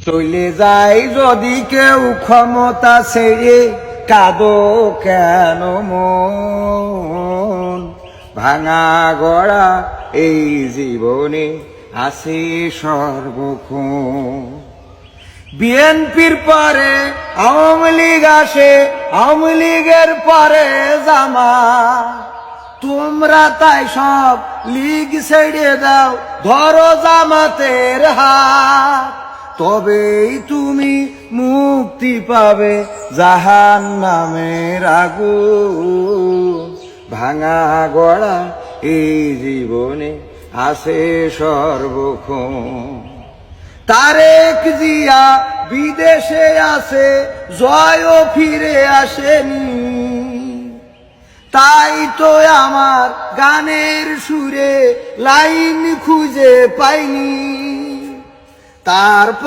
চলে যাই যদি কেউ ক্ষমতা ছেড়ে, কাঁদো কেন মন? ভাঙা গড়া এই জীবনে আছে সর্বক্ষণ। বিএনপির পরে আওয়ামী লীগ আসে, আওয়ামী লীগের পরে জামাত। তোমরা তাই সব লীগ ছেড়ে দাও, ধরো জামাতের হাত। তবেই তুমি মুক্তি পাবে জাহান্নামের আগুন। ভাঙা গড়া এই জীবনে আছে সর্বক্ষণ। তারেক জিয়া বিদেশে আছে, জয়ও ফিরে আসেনি। তাই তো আমার গানের সুরে লাইন খুঁজে পাইনি। তার